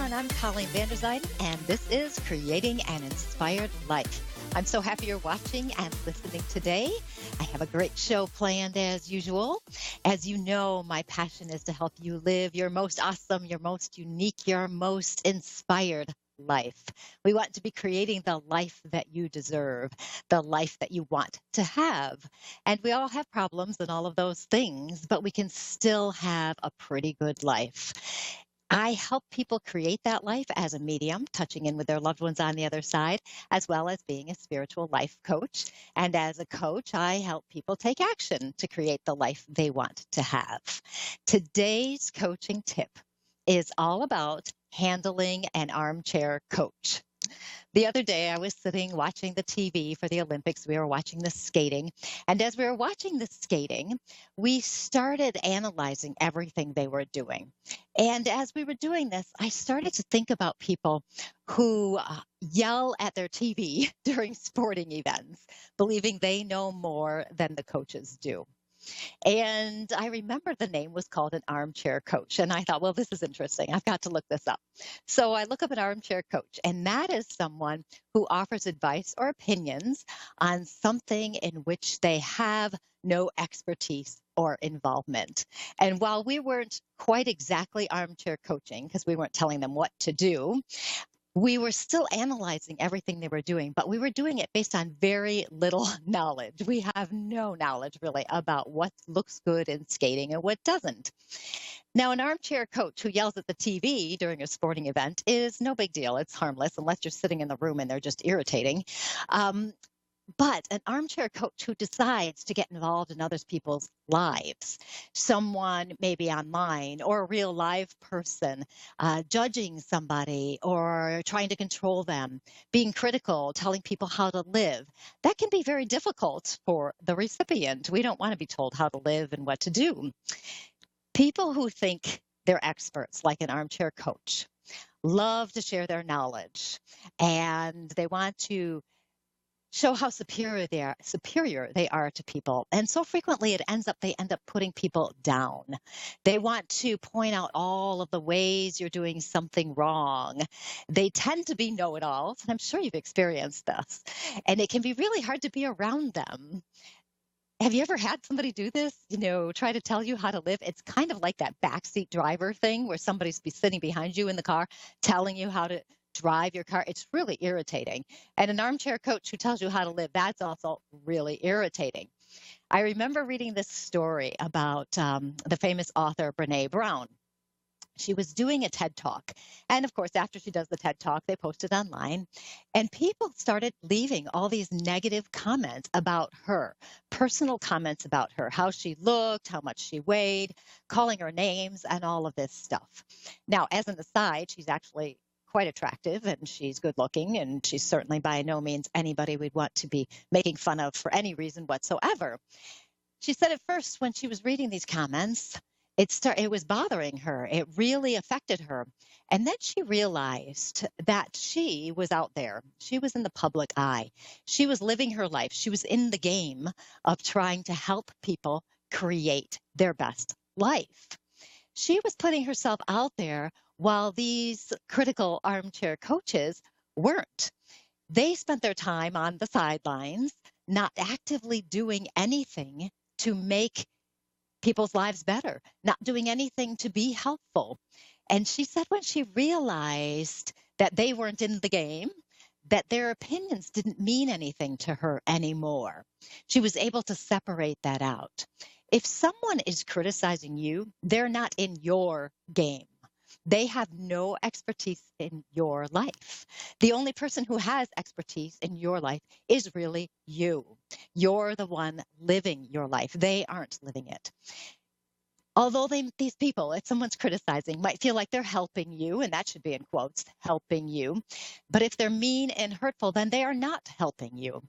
everyone. I'm Colleen Vanderzyden, and this is Creating an Inspired Life. I'm so happy you're watching and listening today. I have a great show planned as usual. As you know, my passion is to help you live your most awesome, your most unique, your most inspired life. We want to be creating the life that you deserve, the life that you want to have. And we all have problems and all of those things, but we can still have a pretty good life. I help people create that life as a medium, touching in with their loved ones on the other side, as well as being a spiritual life coach. And as a coach, I help people take action to create the life they want to have. Today's coaching tip is all about handling an armchair coach. The other day, I was sitting watching the TV for the Olympics. We were watching the skating. And as we were watching the skating, we started analyzing everything they were doing. And as we were doing this, I started to think about people who yell at their TV during sporting events, believing they know more than the coaches do. And I remember the name was called an armchair coach. And I thought, well, this is interesting. I've got to look this up. So I look up an armchair coach, and that is someone who offers advice or opinions on something in which they have no expertise or involvement. And while we weren't quite exactly armchair coaching, because we weren't telling them what to do, we were still analyzing everything they were doing, but we were doing it based on very little knowledge. We have no knowledge really about what looks good in skating and what doesn't. Now, an armchair coach who yells at the TV during a sporting event is no big deal. It's harmless unless you're sitting in the room and they're just irritating. But an armchair coach who decides to get involved in other people's lives, someone maybe online or a real live person, judging somebody or trying to control them, being critical, telling people how to live, that can be very difficult for the recipient. We don't want to be told how to live and what to do. People who think they're experts, like an armchair coach, love to share their knowledge, and they want to show how superior they are to people. And so frequently they end up putting people down. They want to point out all of the ways you're doing something wrong. They tend to be know-it-alls, and I'm sure you've experienced this. And it can be really hard to be around them. Have you ever had somebody do this, try to tell you how to live? It's kind of like that backseat driver thing where somebody's sitting behind you in the car telling you how to drive your car. It's really irritating. And an armchair coach who tells you how to live, that's also really irritating. I remember reading this story about the famous author Brene Brown. She was doing a TED Talk. And of course, after she does the TED Talk, they post it online. And people started leaving all these negative comments about her, personal comments about her, how she looked, how much she weighed, calling her names, and all of this stuff. Now, as an aside, she's actually quite attractive and she's good looking, and she's certainly by no means anybody we'd want to be making fun of for any reason whatsoever. She said at first when she was reading these comments, it was bothering her. It really affected her. And then she realized that she was out there. She was in the public eye. She was living her life. She was in the game of trying to help people create their best life. She was putting herself out there while these critical armchair coaches weren't. They spent their time on the sidelines, not actively doing anything to make people's lives better, not doing anything to be helpful. And she said when she realized that they weren't in the game, that their opinions didn't mean anything to her anymore, she was able to separate that out. If someone is criticizing you, they're not in your game. They have no expertise in your life. The only person who has expertise in your life is really you. You're the one living your life. They aren't living it. Although these people, if someone's criticizing, might feel like they're helping you, and that should be in quotes, helping you. But if they're mean and hurtful, then they are not helping you.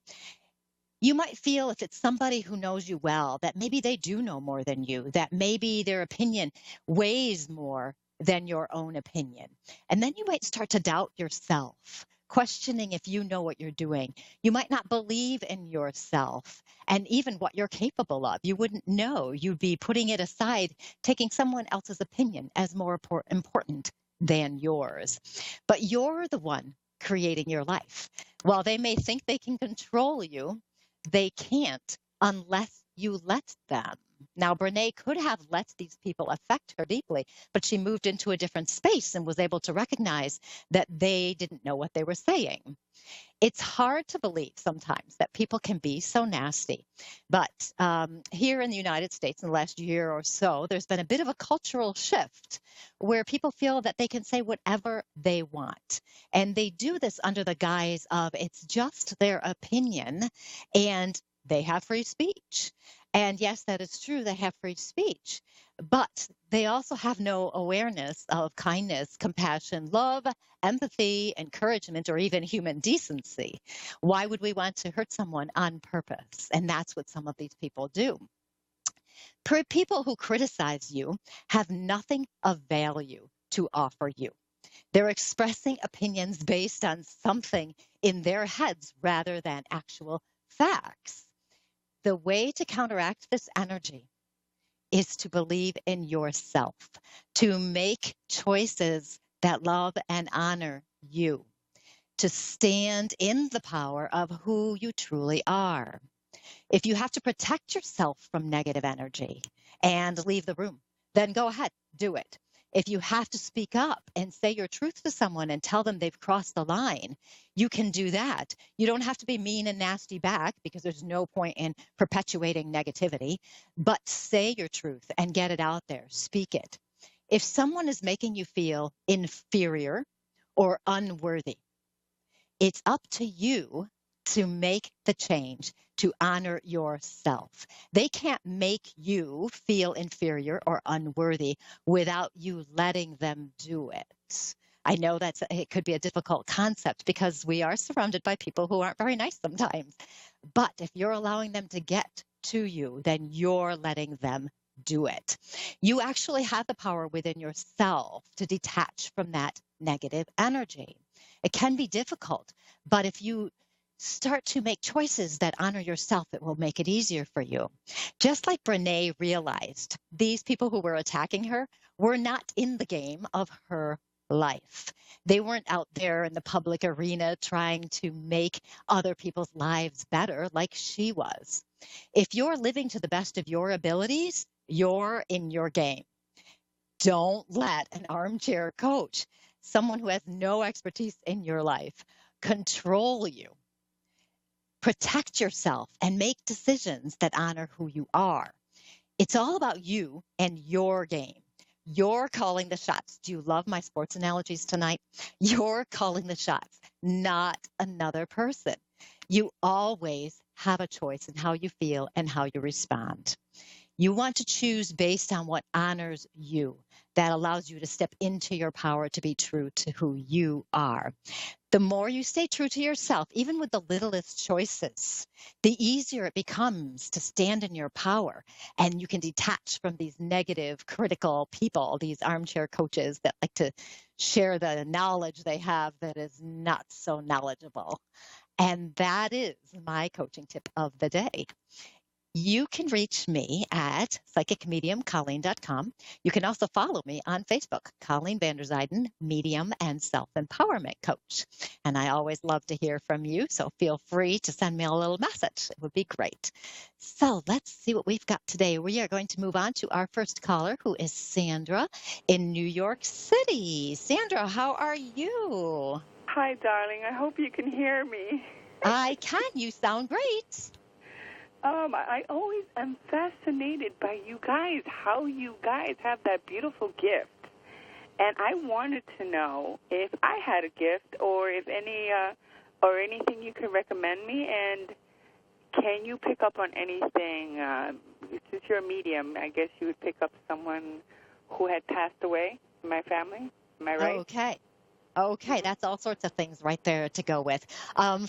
You might feel if it's somebody who knows you well, that maybe they do know more than you, that maybe their opinion weighs more than your own opinion. And then you might start to doubt yourself, questioning if you know what you're doing. You might not believe in yourself and even what you're capable of. You wouldn't know. You'd be putting it aside, taking someone else's opinion as more important than yours. But you're the one creating your life. While they may think they can control you, they can't unless you let them. Now, Brene could have let these people affect her deeply, but she moved into a different space and was able to recognize that they didn't know what they were saying. It's hard to believe sometimes that people can be so nasty. But here in the United States in the last year or so, there's been a bit of a cultural shift where people feel that they can say whatever they want. And they do this under the guise of it's just their opinion and they have free speech. And yes, that is true. They have free speech, but they also have no awareness of kindness, compassion, love, empathy, encouragement, or even human decency. Why would we want to hurt someone on purpose? And that's what some of these people do. People who criticize you have nothing of value to offer you. They're expressing opinions based on something in their heads rather than actual facts. The way to counteract this energy is to believe in yourself, to make choices that love and honor you, to stand in the power of who you truly are. If you have to protect yourself from negative energy and leave the room, then go ahead, do it. If you have to speak up and say your truth to someone and tell them they've crossed the line, you can do that. You don't have to be mean and nasty back because there's no point in perpetuating negativity, but say your truth and get it out there. Speak it. If someone is making you feel inferior or unworthy, it's up to you to make the change, to honor yourself. They can't make you feel inferior or unworthy without you letting them do it. I know it could be a difficult concept because we are surrounded by people who aren't very nice sometimes. But if you're allowing them to get to you, then you're letting them do it. You actually have the power within yourself to detach from that negative energy. It can be difficult, but if you start to make choices that honor yourself, it will make it easier for you. Just like Brene realized, these people who were attacking her were not in the game of her life. They weren't out there in the public arena trying to make other people's lives better like she was. If you're living to the best of your abilities, you're in your game. Don't let an armchair coach, someone who has no expertise in your life, control you. Protect yourself and make decisions that honor who you are. It's all about you and your game. You're calling the shots. Do you love my sports analogies tonight? You're calling the shots, not another person. You always have a choice in how you feel and how you respond. You want to choose based on what honors you. That allows you to step into your power to be true to who you are. The more you stay true to yourself, even with the littlest choices, the easier it becomes to stand in your power. And you can detach from these negative, critical people, these armchair coaches that like to share the knowledge they have that is not so knowledgeable. And that is my coaching tip of the day. You can reach me at psychicmediumcolleen.com. You can also follow me on Facebook, Colleen Vanderzyden, Medium and Self-Empowerment Coach. And I always love to hear from you, so feel free to send me a little message. It would be great. So let's see what we've got today. We are going to move on to our first caller, who is Sandra in New York City. Sandra, how are you? Hi, darling. I hope you can hear me. I can. You sound great. I always am fascinated by you guys, how you guys have that beautiful gift. And I wanted to know if I had a gift or if anything you could recommend me. And can you pick up on anything? Since you're a medium, I guess you would pick up someone who had passed away in my family. Am I right? Okay, that's all sorts of things right there to go with.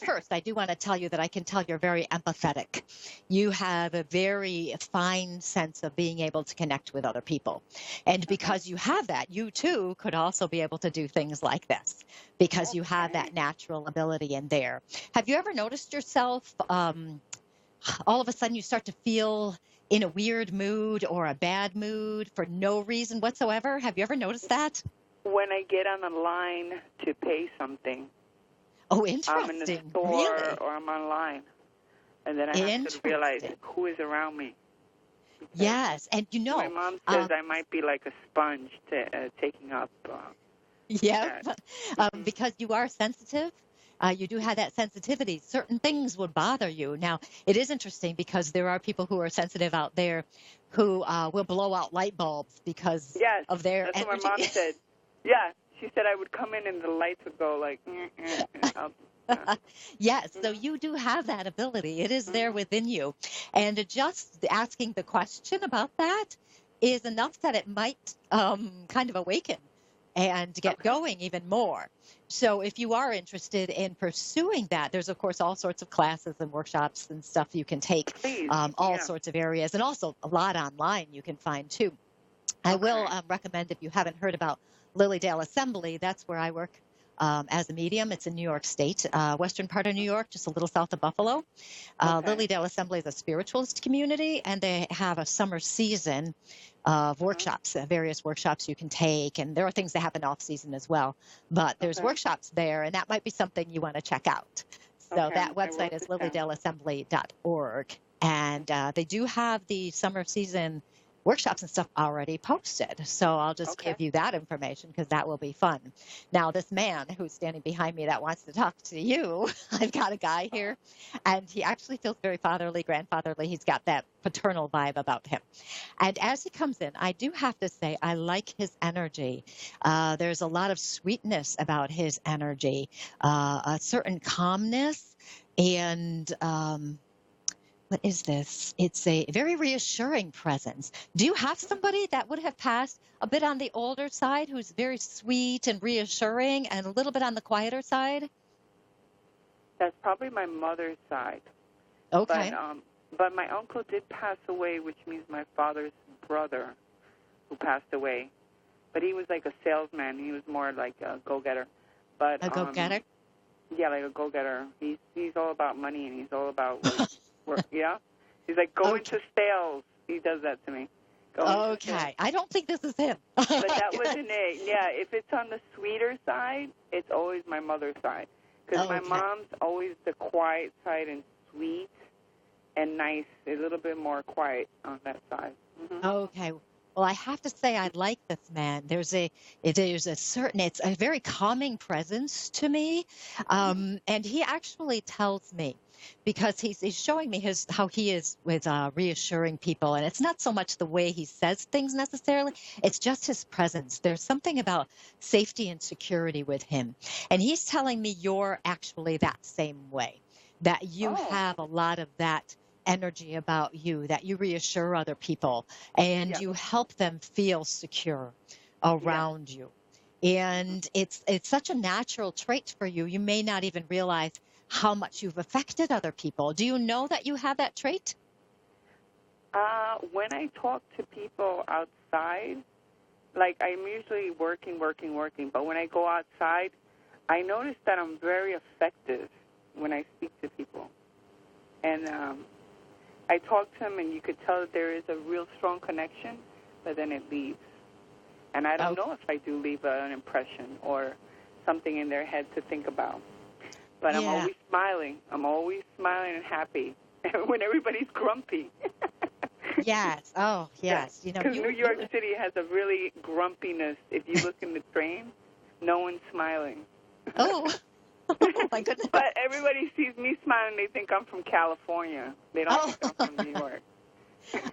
First, I do want to tell you that I can tell you're very empathetic. You have a very fine sense of being able to connect with other people. And because you have that, you too could also be able to do things like this because you have that natural ability in there. Have you ever noticed yourself, all of a sudden you start to feel in a weird mood or a bad mood for no reason whatsoever? Have you ever noticed that? when I get on a line to pay something. Oh, I'm in the interesting. store Really? or I'm online. And then I have to realize who is around me. Because Yes, and my mom says I might be like a sponge taking up. yeah, Mm-hmm. because you are sensitive. You do have that sensitivity. Certain things would bother you. Now, it is interesting because there are people who are sensitive out there who will blow out light bulbs because Yes, of their that's energy. what my mom said. Yeah, she said I would come in and the lights would go like. Up. Yeah. Yes, so Mm-hmm. you do have that ability. It is there Mm-hmm. within you. And just asking the question about that is enough that it might kind of awaken and get Okay. going even more. So if you are interested in pursuing that, there's, of course, all sorts of classes and workshops and stuff you can take, Please. all Yeah. sorts of areas, and also a lot online you can find too. I will Okay. recommend, if you haven't heard about Lilydale Assembly, that's where I work as a medium. It's in New York State, western part of New York, just a little south of Buffalo. Okay. Lilydale Assembly is a spiritualist community, and they have a summer season of workshops, various workshops you can take. And there are things that happen off season as well. But there's Okay. workshops there, and that might be something you want to check out. So Okay. that I website wrote is it down. lilydaleassembly.org. And they do have the summer season workshops and stuff already posted. So I'll just Okay. give you that information because that will be fun. Now, this man who's standing behind me that wants to talk to you, I've got a guy here, and he actually feels very fatherly, grandfatherly. He's got that paternal vibe about him. And as he comes in, I do have to say, I like his energy. There's a lot of sweetness about his energy, a certain calmness, and what is this? It's a very reassuring presence. Do you have somebody that would have passed a bit on the older side who's very sweet and reassuring and a little bit on the quieter side? That's probably my mother's side. Okay. But my uncle did pass away, which means my father's brother who passed away. But he was like a salesman. He was more like a go-getter. But A go-getter? yeah, like a go-getter. He's all about money and he's all about like work. Yeah, he's like go into sales. He does that to me. Okay. I don't think this is him. But that wasn't it. Yeah, if it's on the sweeter side, it's always my mother's side. Because my mom's always the quiet side and sweet and nice, a little bit more quiet on that side. Mm-hmm. Okay. Well, I have to say I like this man. There's a certain, it's a very calming presence to me. And he actually tells me, because he's showing me how he is with reassuring people. And it's not so much the way he says things necessarily. It's just his presence. There's something about safety and security with him. And he's telling me you're actually that same way, that you have a lot of that energy about you, that you reassure other people and you help them feel secure around you. And it's such a natural trait for you. You may not even realize how much you've affected other people. Do you know that you have that trait? When I talk to people outside, like I'm usually working, but when I go outside, I notice that I'm very effective when I speak to people. And I talk to them, and you could tell that there is a real strong connection, but then it leaves. And I don't know if I do leave an impression or something in their head to think about. But I'm always smiling. I'm always smiling and happy when everybody's grumpy. Yes. Oh, yes. You know, because New York City has a really grumpiness. If you look in the train, no one's smiling. Oh. Oh, my goodness. But everybody sees me smiling, they think I'm from California. They don't think I'm from New York.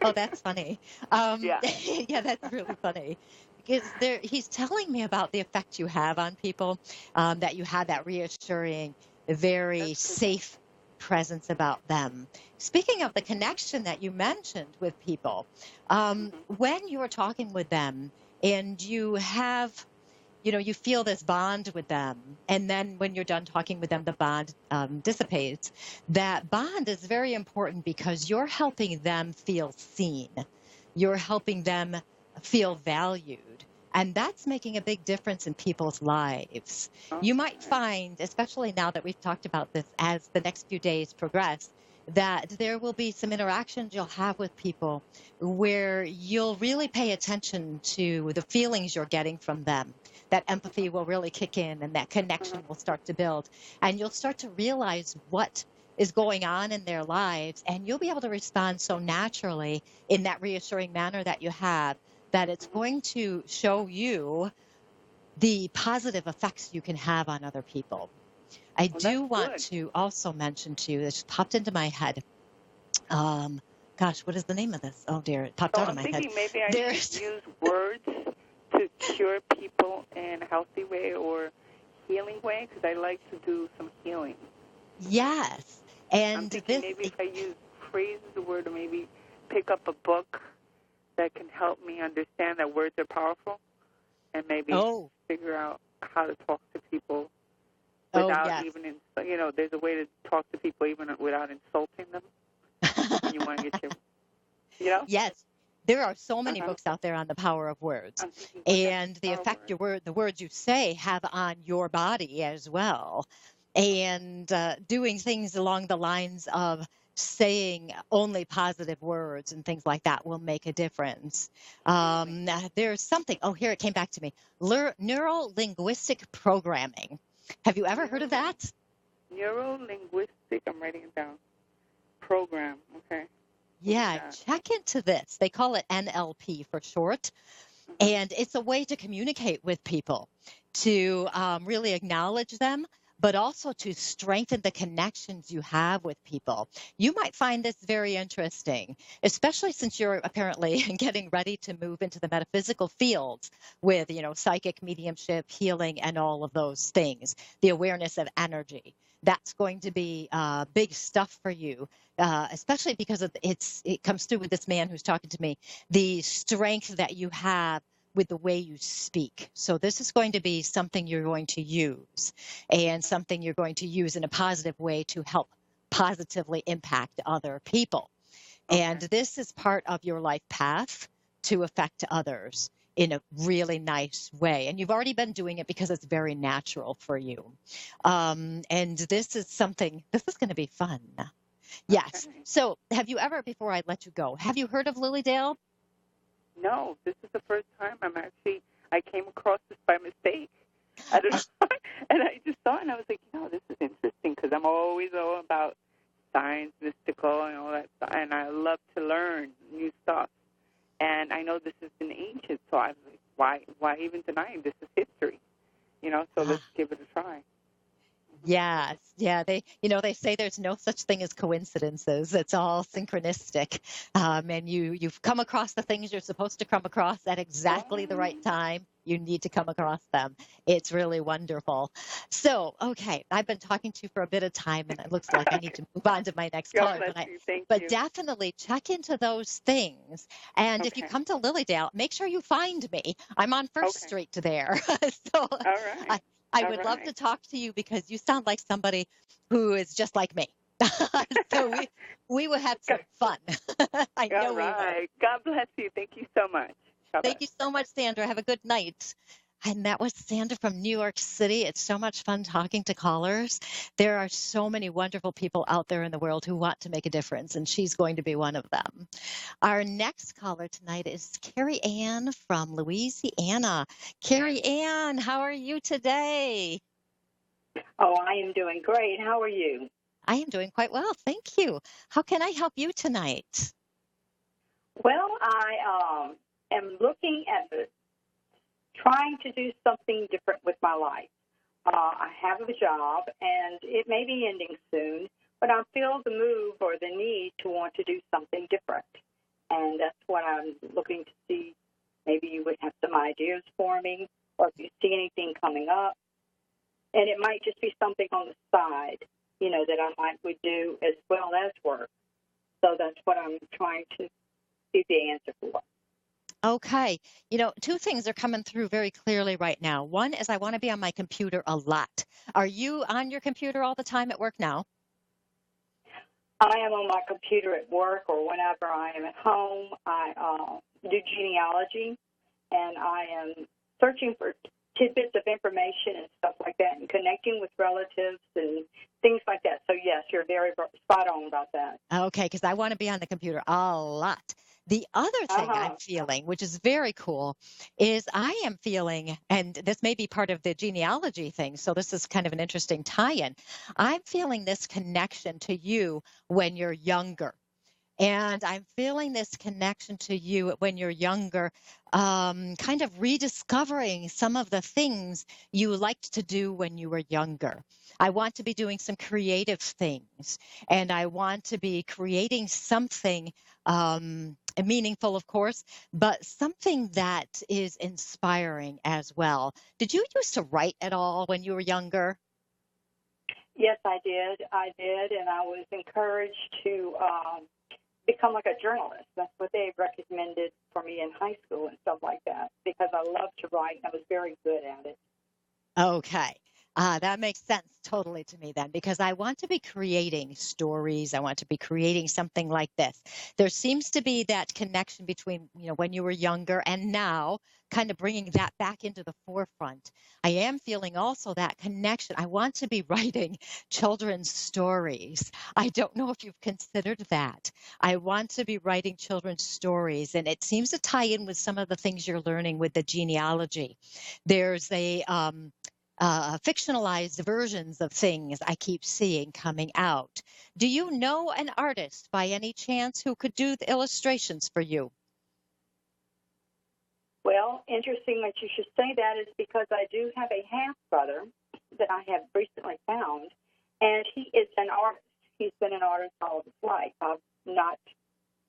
Oh, that's funny. Yeah, that's really funny. Because he's telling me about the effect you have on people, that you have that reassuring, very safe presence about them. Speaking of the connection that you mentioned with people, when you are talking with them and you have, you feel this bond with them, and then when you're done talking with them, the bond dissipates. That bond is very important because you're helping them feel seen. You're helping them feel valued. And that's making a big difference in people's lives. You might find, especially now that we've talked about this, as the next few days progress, that there will be some interactions you'll have with people where you'll really pay attention to the feelings you're getting from them. That empathy will really kick in and that connection will start to build. And you'll start to realize what is going on in their lives. And you'll be able to respond so naturally in that reassuring manner that you have, that it's going to show you the positive effects you can have on other people. I do want to also mention to you, this popped into my head. Gosh, what is the name of this? Oh dear, it popped out of my head. I'm thinking maybe I should use words to cure people in a healthy way or healing way, because I like to do some healing. Yes, and I'm thinking maybe if I use phrases or word, or maybe pick up a book that can help me understand that words are powerful, and maybe figure out how to talk to people without even, there's a way to talk to people even without insulting them. You want to get your, Yes, there are so many books out there on the power of words and the effect the words you say have on your body as well. And doing things along the lines of saying only positive words and things like that will make a difference. There's something, here it came back to me, neuro-linguistic programming. Have you ever heard of that? Neuro-linguistic, I'm writing it down. Program, okay. Yeah, check into this. They call it NLP for short. And it's a way to communicate with people, to really acknowledge them, but also to strengthen the connections you have with people. You might find this very interesting, especially since you're apparently getting ready to move into the metaphysical fields with, psychic mediumship, healing, and all of those things, the awareness of energy. That's going to be big stuff for you, especially because it comes through with this man who's talking to me, the strength that you have with the way you speak. So this is going to be something you're going to use, and something you're going to use in a positive way to help positively impact other people. Okay. And this is part of your life path to affect others in a really nice way. And you've already been doing it because it's very natural for you. And this is going to be fun. Yes. Okay. So have you ever, before I let you go, have you heard of Lilydale? No, this is the first time I came across this by mistake. I don't know. And I just saw it and I was like, this is interesting, because I'm always all about science, mystical, and all that stuff. And I love to learn new stuff. And I know this has been ancient, so I was like, why even denying this is history? So let's give it a try. Yes. Yeah. They say there's no such thing as coincidences. It's all synchronistic. And you've come across the things you're supposed to come across at exactly the right time. You need to come across them. It's really wonderful. So, okay, I've been talking to you for a bit of time, and it looks like I need to move on to my next caller. But definitely check into those things. And if you come to Lilydale, make sure you find me. I'm on First Street there. So all right. I would love to talk to you, because you sound like somebody who is just like me. So we will have some fun. I know we will. God bless you. Thank you so much. Thank you so much, Sandra. Have a good night. And that was Sandra from New York City. It's so much fun talking to callers. There are so many wonderful people out there in the world who want to make a difference, and she's going to be one of them. Our next caller tonight is Carrie Ann from Louisiana. Carrie Ann, how are you today? Oh, I am doing great. How are you? I am doing quite well, thank you. How can I help you tonight? Well, I am looking at trying to do something different with my life. I have a job, and it may be ending soon, but I feel the move or the need to want to do something different. And that's what I'm looking to see. Maybe you would have some ideas for me, or if you see anything coming up. And it might just be something on the side, that I would do as well as work. So that's what I'm trying to see the answer for. Okay. Two things are coming through very clearly right now. One is I want to be on my computer a lot. Are you on your computer all the time at work now? I am on my computer at work, or whenever I am at home. I do genealogy, and I am searching for tidbits of information and stuff like that, and connecting with relatives and things like that. So, yes, you're very spot on about that. Okay, because I want to be on the computer a lot. The other thing I'm feeling, which is very cool, is I am feeling, and this may be part of the genealogy thing, so this is kind of an interesting tie-in. I'm feeling this connection to you when you're younger. And I'm feeling this connection to you when you're younger, kind of rediscovering some of the things you liked to do when you were younger. I want to be doing some creative things, and I want to be creating something meaningful, of course, but something that is inspiring as well. Did you used to write at all when you were younger? Yes, I did. And I was encouraged to become like a journalist. That's what they recommended for me in high school and stuff like that, because I love to write and I was very good at it. Okay. That makes sense totally to me then, because I want to be creating stories. I want to be creating something like this. There seems to be that connection between, when you were younger and now, kind of bringing that back into the forefront. I am feeling also that connection. I want to be writing children's stories. I don't know if you've considered that. I want to be writing children's stories, and it seems to tie in with some of the things you're learning with the genealogy. There's fictionalized versions of things I keep seeing coming out. Do you know an artist by any chance who could do the illustrations for you? Well, interesting that you should say that is because I do have a half-brother that I have recently found, and he is an artist. He's been an artist all his life. I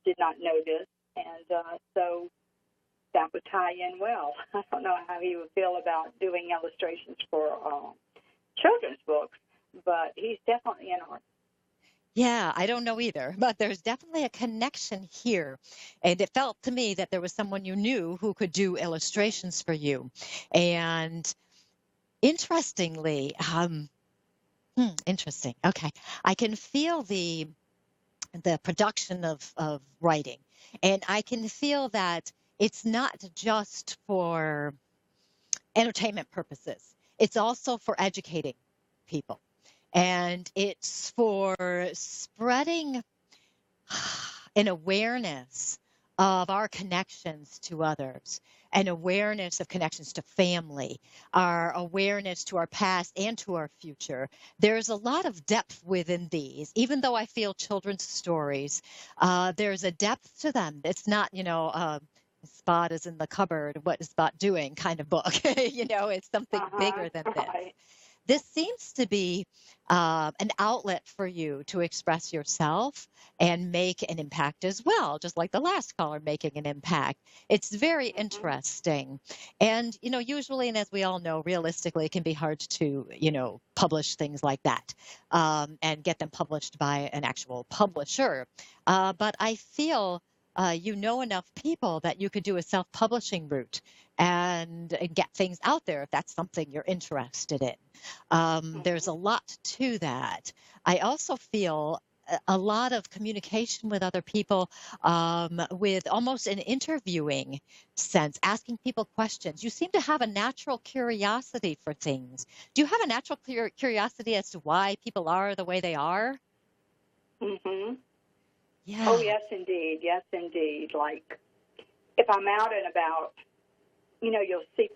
did not know this, and so that would tie in well. I don't know how he would feel about doing illustrations for children's books, but he's definitely an artist. Yeah, I don't know either, but there's definitely a connection here. And it felt to me that there was someone you knew who could do illustrations for you. And interestingly, interesting. Okay. I can feel the production of writing. And I can feel that it's not just for entertainment purposes. It's also for educating people. And it's for spreading an awareness of our connections to others, an awareness of connections to family, our awareness to our past and to our future. There's a lot of depth within these. Even though I feel children's stories, there's a depth to them. It's not, Spot is in the cupboard, what is Spot doing kind of book. It's something bigger than this. Right. This seems to be an outlet for you to express yourself and make an impact as well, just like the last caller making an impact. It's very interesting. And, usually, and as we all know, realistically, it can be hard to, publish things like that and get them published by an actual publisher. But I feel you know enough people that you could do a self-publishing route and get things out there if that's something you're interested in. There's a lot to that. I also feel a lot of communication with other people with almost an interviewing sense, asking people questions. You seem to have a natural curiosity for things. Do you have a natural curiosity as to why people are the way they are? Mm-hmm. Yeah. Oh, yes, indeed. Yes, indeed. Like, if I'm out and about,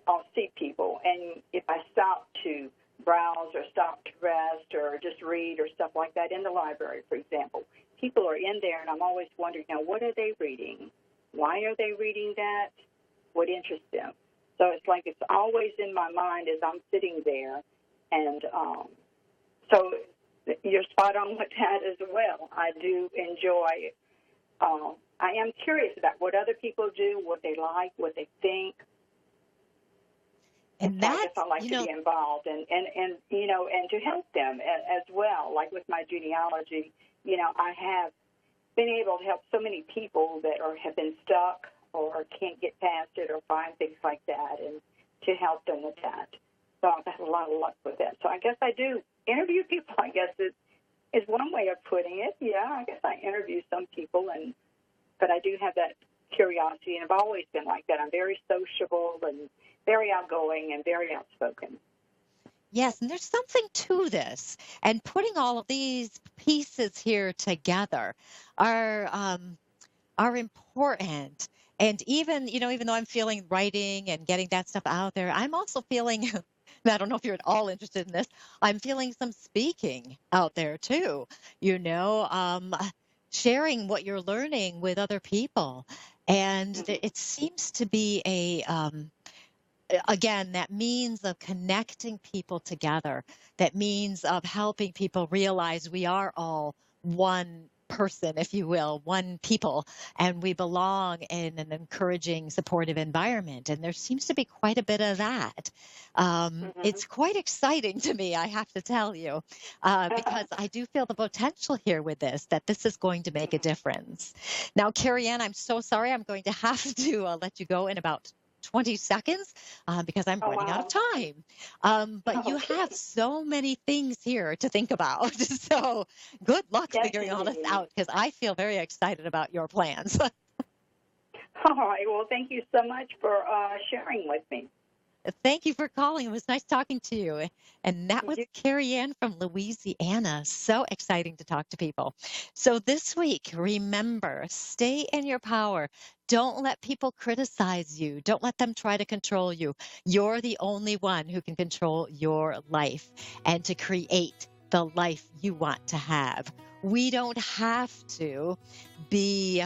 I'll see people, and if I stop to browse or stop to rest or just read or stuff like that in the library, for example, people are in there, and I'm always wondering, now, what are they reading? Why are they reading that? What interests them? So it's like it's always in my mind as I'm sitting there, and so you're spot on with that as well. I do enjoy. I am curious about what other people do, what they like, what they think. And so I guess I like to be involved and to help them as well. Like with my genealogy, I have been able to help so many people that have been stuck or can't get past it or find things like that, and to help them with that. So I've had a lot of luck with that. So I guess I do interview people, I guess is one way of putting it. Yeah, I guess I interview some people, but I do have that curiosity, and I've always been like that. I'm very sociable and very outgoing and very outspoken. Yes, and there's something to this. And putting all of these pieces here together are are important. And even, even though I'm feeling writing and getting that stuff out there, I'm also feeling, I don't know if you're at all interested in this, I'm feeling some speaking out there too, sharing what you're learning with other people. And it seems to be again, that means of connecting people together, that means of helping people realize we are all one person, if you will, one people, and we belong in an encouraging, supportive environment. And there seems to be quite a bit of that. It's quite exciting to me, I have to tell you, because I do feel the potential here with this, that this is going to make a difference. Now, Carrie Ann, I'm so sorry. I'm going to have to let you go in about 20 seconds because I'm running out of time. But you have so many things here to think about. So good luck figuring all this out, because I feel very excited about your plans. All right. Well, thank you so much for sharing with me. Thank you for calling. It was nice talking to you. And that was Carrie Ann from Louisiana. So exciting to talk to people. So this week, remember, stay in your power. Don't let people criticize you. Don't let them try to control you. You're the only one who can control your life and to create the life you want to have. We don't have to be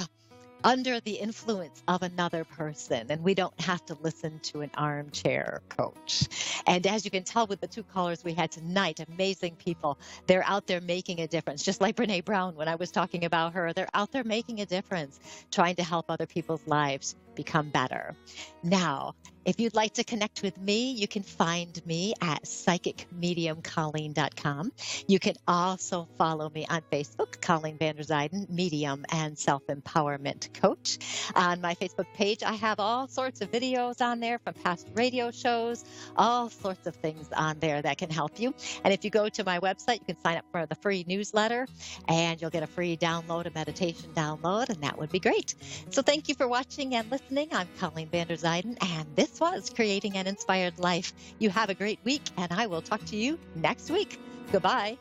under the influence of another person, and we don't have to listen to an armchair coach. And as you can tell with the two callers we had tonight, amazing people, they're out there making a difference. Just like Brene Brown, when I was talking about her, they're out there making a difference, trying to help other people's lives become better. Now, if you'd like to connect with me, you can find me at psychicmediumcolleen.com. You can also follow me on Facebook, Colleen Vanderzyden, Medium and Self-Empowerment Coach. On my Facebook page, I have all sorts of videos on there from past radio shows, all sorts of things on there that can help you. And if you go to my website, you can sign up for the free newsletter, and you'll get a free download, a meditation download, and that would be great. So thank you for watching and listening. I'm Colleen Vanderzyden, and this was Creating an Inspired Life. You have a great week, and I will talk to you next week. Goodbye.